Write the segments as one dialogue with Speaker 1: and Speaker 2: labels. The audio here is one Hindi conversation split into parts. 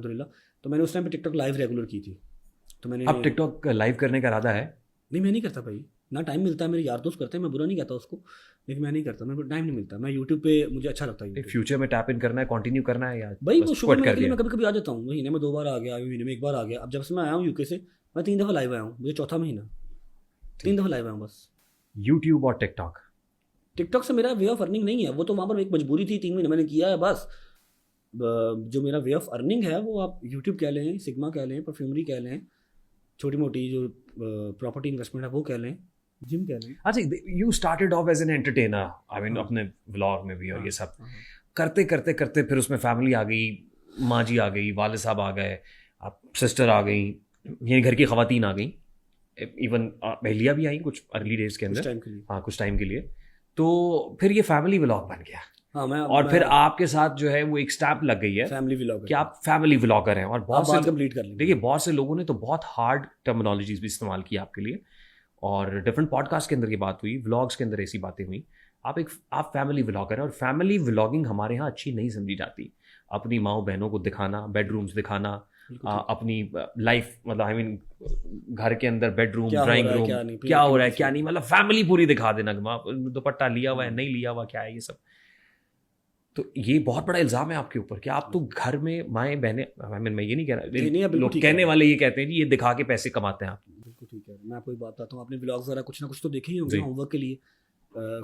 Speaker 1: अल्हम्दुलिल्लाह। तो मैंने उस टाइम पे टिकटॉक लाइव रेगुलर की थी। तो मैंने
Speaker 2: अब टिकटॉक लाइव करने का इरादा है?
Speaker 1: नहीं, मैं नहीं करता भाई, ना टाइम मिलता है। मेरे यार दोस्त करते हैं, मैं बुरा नहीं कहता उसको, लेकिन मैं नहीं करता, मेरे को टाइम नहीं मिलता। मैं यूट्यूब पे, मुझे अच्छा लगता है यूट्यूब।
Speaker 2: फ्यूचर में टैप इन करना है, कंटिन्यू करना है, या
Speaker 1: भाई वो
Speaker 2: बस
Speaker 1: शुगर
Speaker 2: क्विट
Speaker 1: मिलने
Speaker 2: कर
Speaker 1: के लिए
Speaker 2: दिया?
Speaker 1: मैं कभी कभी आ जाता हूँ, महीने में 2 बार आ गया, महीने में 1 बार आ गया। अब जब से मैं आया हूँ यूके से, मैं 3 दफ़ा लाइव आया हूँ, मुझे चौथा महीना, 3 दफ़ा लाइव आया हूँ बस।
Speaker 2: यूट्यूब और टिकटॉक?
Speaker 1: टिकटॉक से मेरा वे ऑफ अर्निंग नहीं है, वो तो वहाँ पर एक मजबूरी थी, 3 महीने मैंने किया है बस। जो मेरा वे ऑफ अर्निंग है वो आप यूट्यूब कह लें, सिग्मा कह लें, परफ्यूमरी कह लें, छोटी मोटी जो प्रॉपर्टी इन्वेस्टमेंट है वो कह लें, जिम कह लें।
Speaker 2: अच्छा, you started off as an entertainer, I mean
Speaker 1: हाँ।
Speaker 2: अपने व्लॉग में भी और
Speaker 1: हाँ,
Speaker 2: ये सब
Speaker 1: हाँ,
Speaker 2: करते करते करते फिर उसमें फैमिली आ गई, माँ जी आ गई, वाले साहब आ गए, आप सिस्टर आ गई, ये घर की खवातीन आ गई, इवन पहलियाँ भी आई कुछ अर्ली डेज के
Speaker 1: कुछ
Speaker 2: अंदर।
Speaker 1: टाइम के लिए।
Speaker 2: हाँ, कुछ टाइम के लिए। तो फिर ये फैमिली व्लॉग बन गया,
Speaker 1: हाँ,
Speaker 2: और फिर आपके साथ जो है वो एक स्टैम्प लग गई है
Speaker 1: फैमिली व्लॉगर
Speaker 2: कि आप फैमिली व्लॉगर हैं। और
Speaker 1: आप
Speaker 2: बहुत
Speaker 1: बात
Speaker 2: से,
Speaker 1: कंप्लीट कर लेंगे।
Speaker 2: देखिए बहुत से लोगों ने तो बहुत हार्ड टर्मिनोलॉजीज भी इस्तेमाल की आपके लिए, और डिफरेंट पॉडकास्ट के अंदर की बात हुई, व्लॉग्स के अंदर ऐसी बातें हुई। आप फैमिली व्लॉगर हैं, और फैमिली व्लॉगिंग हमारे यहाँ अच्छी नहीं समझी जाती। अपनी माओ बहनों को दिखाना, बेडरूम्स दिखाना, अपनी लाइफ, मतलब आई मीन घर के अंदर बेडरूम,
Speaker 1: क्या हो
Speaker 2: ड्राइंग
Speaker 1: रहा है,
Speaker 2: रूम,
Speaker 1: क्या नहीं,
Speaker 2: क्या हो रहा है
Speaker 1: प्रिय
Speaker 2: क्या नहीं, मतलब फैमिली पूरी दिखा देना, दुपट्टा लिया हुआ है नहीं लिया हुआ, क्या है ये सब। तो ये बहुत बड़ा इल्जाम है आपके ऊपर कि आप तो घर में माएँ बहनें, आई मीन मैं ये नहीं कह
Speaker 1: नहीं, नहीं,
Speaker 2: रहा,
Speaker 1: बिल्कुल
Speaker 2: लोग
Speaker 1: ठीक है।
Speaker 2: कहने वाले ये कहते हैं कि ये दिखा के पैसे कमाते हैं आप।
Speaker 1: बिल्कुल ठीक है। मैं आपको एक बात बताता हूँ, आपने व्लॉग ज़रा कुछ ना कुछ तो देखे ही होंगे
Speaker 2: जी।
Speaker 1: होमवर्क के लिए।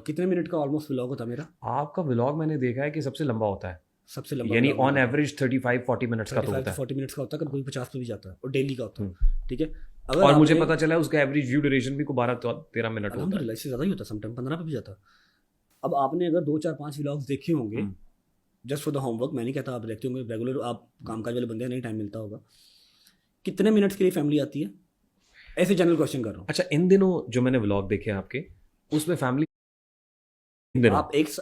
Speaker 1: कितने मिनट का ऑलमोस्ट व्लॉग होता है मेरा?
Speaker 2: आपका व्लॉग मैंने देखा है कि सबसे लंबा होता है,
Speaker 1: सबसे लंबा
Speaker 2: यानी
Speaker 1: vlog
Speaker 2: ऑन
Speaker 1: मेरा
Speaker 2: एवरेज 35-40 मिनट्स का तो
Speaker 1: 35
Speaker 2: होता
Speaker 1: to
Speaker 2: है।
Speaker 1: 40 मिनट्स का होता है, कभी कोई 50 पे भी जाता है, और डेली का होता है।
Speaker 2: हम्म।
Speaker 1: ठीक है। अगर
Speaker 2: और मुझे
Speaker 1: आपने,
Speaker 2: पता चला है उसका एवरेज व्यू ड्यूरेशन भी को 12-13 मिनट होता है।
Speaker 1: अल्हम्दुलिल्लाह इससे ज़्यादा ही होता है, समटाइम 15 पे भी जाता है। अब आपने अगर 2 4 5 व्लॉग्स देखे होंगे
Speaker 2: हम्म।
Speaker 1: जस्ट फॉर द होमवर्क, मैं नहीं कहता आप देखते होंगे, रेगुलर आप कामकाज वाले बंदे हैं, नहीं टाइम मिलता होगा, कितने मिनट्स के लिए फैमिली आती है? ऐसे जनरल क्वेश्चन कर रहा हूँ।
Speaker 2: अच्छा, इन दिनों जो मैंने व्लॉग देखे हैं आपके, उसमें फैमिली इन दिनों,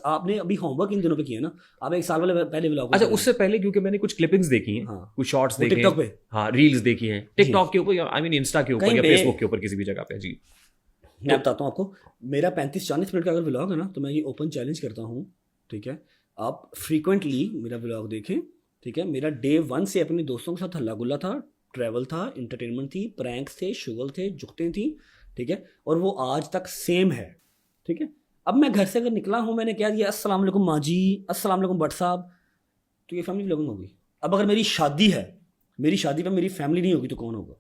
Speaker 1: आपने अभी होमवर्क इन दिनों पे किया ना, आप 1 साल वाले पहले व्लॉग।
Speaker 2: अच्छा उससे पहले, क्योंकि मैंने कुछ क्लिपिंग्स देखी हैं,
Speaker 1: हाँ,
Speaker 2: कुछ शॉर्ट्स
Speaker 1: वो
Speaker 2: देखे
Speaker 1: टिकटॉक
Speaker 2: हैं,
Speaker 1: पे
Speaker 2: हाँ रील्स देखी हैं टिकटॉक के ऊपर, आई मीन इंस्टा के ऊपर
Speaker 1: कहीं
Speaker 2: या
Speaker 1: पे
Speaker 2: फेसबुक के ऊपर, किसी भी जगह पे। जी।
Speaker 1: मैं बताता हूँ आपको, मेरा 35-40 मिनट का अगर व्लॉग है ना, तो मैं ये ओपन चैलेंज करता हूँ, ठीक है, आप फ्रीक्वेंटली मेरा व्लॉग देखें। ठीक है। मेरा डे 1 से अपने दोस्तों के साथ हल्ला गुल्ला था, ट्रैवल था, इंटरटेनमेंट थी, प्रैंक्स थे, शुगल थे, जुगतें थी। ठीक है। और वो आज तक सेम है। ठीक है। अब मैं घर से अगर निकला हूँ, मैंने कह दिया अस्सलाम वालेकुम माँ जी, अस्सलाम वालेकुम भट्ट साहब, तो ये फैमिली व्लॉगिंग होगी। अब अगर मेरी शादी है, मेरी शादी पर मेरी फैमिली नहीं होगी तो कौन होगा?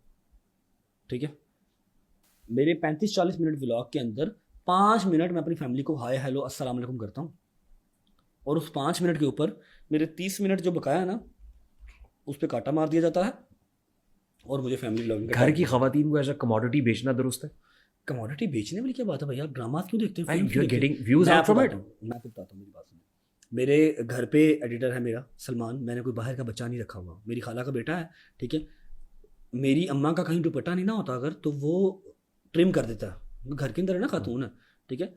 Speaker 1: ठीक है। मेरे 35-40 मिनट व्लॉग के अंदर 5 मिनट मैं अपनी फैमिली को हाय हेलो अस्सलाम वालेकुम करता हूँ, और उस 5 मिनट के ऊपर मेरे 30 मिनट जो बकाया है ना, उस पर कांटा मार दिया जाता है, और मुझे फैमिली व्लॉगिंग
Speaker 2: घर की खवातीन को ऐसा कमोडिटी बेचना दुरुस्त है?
Speaker 1: कमोडिटी बेचने वाली क्या बात है भैया? आप ड्रामा क्यों देखते हैं?
Speaker 2: And
Speaker 1: फिल्म क्यों
Speaker 2: you're
Speaker 1: देखते हैं?
Speaker 2: getting views
Speaker 1: मैं
Speaker 2: out
Speaker 1: आपको
Speaker 2: from it?
Speaker 1: बताता हूँ, मैं आपको बताता हूँ, मेरी बात सुनो। मेरे घर पे एडिटर है मेरा सलमान, मैंने कोई बाहर का बच्चा नहीं रखा हुआ, मेरी खाला का बेटा है। ठीक है। मेरी अम्मा का कहीं दुपट्टा नहीं ना होता अगर, तो वो ट्रिम कर देता है, घर के अंदर है ना खातून है। ठीक है।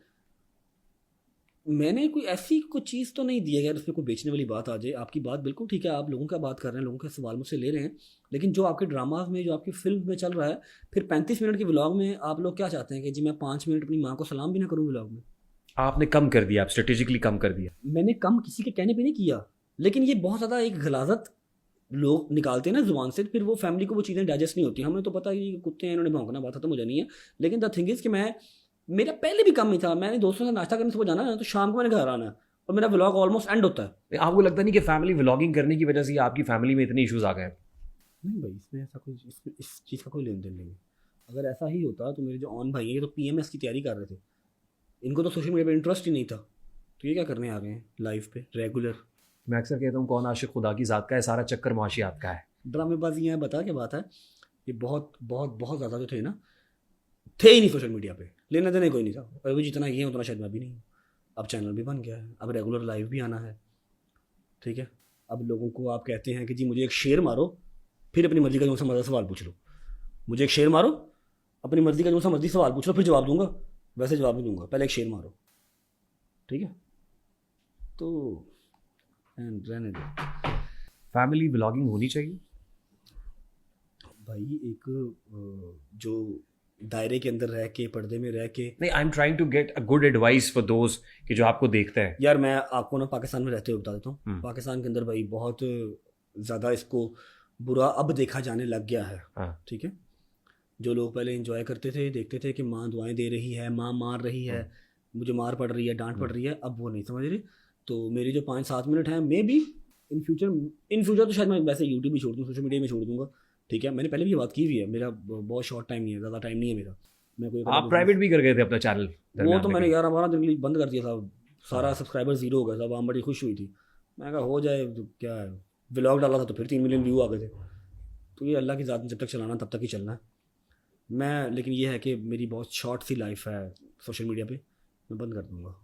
Speaker 1: मैंने कोई ऐसी कोई चीज़ तो नहीं दी है यार उसमें कोई बेचने वाली बात आ जाए। आपकी बात बिल्कुल ठीक है, आप लोगों का बात कर रहे हैं, लोगों के सवाल मुझसे ले रहे हैं, लेकिन जो आपके ड्रामाज में, जो आपकी फिल्म में चल रहा है, फिर 35 मिनट के व्लॉग में आप लोग क्या चाहते हैं कि जी मैं 5 मिनट अपनी माँ को सलाम भी ना करूँ व्लॉग में?
Speaker 2: आपने कम कर दिया, आप स्ट्रेटेजिकली कम कर दिया।
Speaker 1: मैंने कम किसी के कहने पे नहीं किया, लेकिन ये बहुत ज़्यादा एक गलाजत लोग निकालते हैं ना जुबान से, फिर वो फैमिली को वो चीज़ें डाइजेस्ट नहीं होती। हमें तो पता है कि कुत्ते हैं, इन्होंने भौंकना, बात तो मुझे नहीं है, लेकिन द थिंग इज़ कि मेरा पहले भी कम ही था। मैंने दोस्तों से नाश्ता करने सुबह जाना है, तो शाम को मैंने घर आना है, और मेरा व्लॉग ऑलमोस्ट एंड होता है।
Speaker 2: आपको लगता नहीं कि फैमिली व्लॉगिंग करने की वजह से ही आपकी फैमिली में इतने इश्यूज आ गए?
Speaker 1: नहीं भाई, इसमें ऐसा कोई, इस चीज़ का कोई लेन देन नहीं है। अगर ऐसा ही होता तो मेरे जो ऑन भाई हैं, ये तो PMS की तैयारी कर रहे थे, इनको तो सोशल मीडिया पे इंटरेस्ट ही नहीं था, तो ये क्या करने आ गए हैं लाइव पे रेगुलर?
Speaker 2: मैं अक्सर कहता हूँ कौन आशिक खुदा की ज़ात का है, सारा चक्कर मुआशियात का है।
Speaker 1: ड्रामेबाजी है, बता क्या बात है। ये बहुत बहुत बहुत ज़्यादा जो थे ना, थे ही नहीं सोशल मीडिया पे, लेना देना कोई नहीं था। और अभी जितना ये है उतना शायद मैं भी नहीं हूँ। अब चैनल भी बन गया है, अब रेगुलर लाइव भी आना है। ठीक है। अब लोगों को आप कहते हैं कि जी मुझे एक शेर मारो, फिर अपनी मर्जी का जो सा मर्जी सवाल पूछ लो। मुझे एक शेर मारो, अपनी मर्जी का जो सा मर्जी सवाल पूछ लो, फिर जवाब दूंगा, वैसे जवाब नहीं दूंगा, पहले एक शेर मारो। ठीक है। तो रहने दो।
Speaker 2: फैमिली व्लॉगिंग होनी चाहिए
Speaker 1: भाई एक जो दायरे के अंदर रह के, पर्दे में रह के।
Speaker 2: नहीं, I am trying to get a good advice for those कि जो आपको देखते हैं।
Speaker 1: यार मैं आपको ना पाकिस्तान में रहते हुए बता देता हूँ,
Speaker 2: हम्म।
Speaker 1: पाकिस्तान के अंदर भाई बहुत ज़्यादा इसको बुरा अब देखा जाने लग गया है।
Speaker 2: हाँ।
Speaker 1: ठीक है, जो लोग पहले एंजॉय करते थे, देखते थे कि माँ दुआएं दे रही है, माँ मार रही है, मुझे मार पड़ रही है, डांट पड़ रही है, अब वो नहीं समझ रही। तो मेरी जो 5-7 मिनट है, मे बी इन फ्यूचर तो शायद मैं वैसे यूट्यूब भी छोड़ दूँ, सोशल मीडिया में छोड़ दूंगा। ठीक है, मैंने पहले भी ये बात की हुई है, मेरा बहुत शॉर्ट टाइम नहीं है, ज़्यादा टाइम नहीं है मेरा। मैं कोई
Speaker 2: आप प्राइवेट भी कर गए थे अपना चैनल
Speaker 1: वो तो मैंने 11-12 दिन के लिए बंद कर दिया था, सारा सब्सक्राइबर जीरो हो गया था, आम बड़ी खुश हुई थी। मैं कहा हो जाए तो क्या है, व्लॉग डाला था तो फिर 3 मिलियन व्यू आ गए थे। तो ये अल्लाह की ज़ात में जब तक चलाना तब तक ही चलना है। मैं लेकिन ये है कि मेरी बहुत शॉर्ट सी लाइफ है सोशल मीडिया पे, मैं बंद कर दूंगा।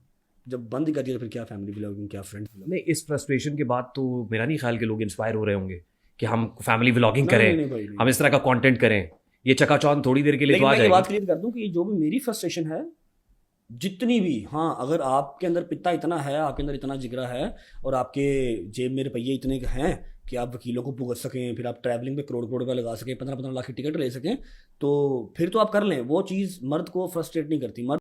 Speaker 1: जब बंद ही कर दिया तो फिर क्या फैमिली व्लॉगिंग, क्या फ्रेंड्स व्लॉगिंग।
Speaker 2: नहीं, इस फ्रस्ट्रेशन के बाद तो मेरा नहीं ख्याल कि लोग इंस्पायर हो रहे होंगे कि हम फैमिली व्लॉगिंग
Speaker 1: नहीं
Speaker 2: करें,
Speaker 1: नहीं भाई नहीं।
Speaker 2: हम इस तरह का कंटेंट करें। ये चकाचौंध थोड़ी देर के लिए तो
Speaker 1: लेकिन
Speaker 2: आ
Speaker 1: मैं ये बात
Speaker 2: जाएगी।
Speaker 1: क्लियर कर दूं कि जो भी मेरी फ्रस्ट्रेशन है, जितनी भी, हाँ, अगर आपके अंदर पित्ता इतना है, आपके अंदर इतना जिगरा है, और आपके जेब में रुपये इतने हैं कि आप वकीलों को भुगत सकें, फिर आप ट्रैवलिंग पे करोड़ करोड़ रुपया लगा सकें, 15-15 लाख की टिकट ले सकें, तो फिर तो आप कर लें। वो चीज़ मर्द को फ्रस्ट्रेट नहीं करती। मर्द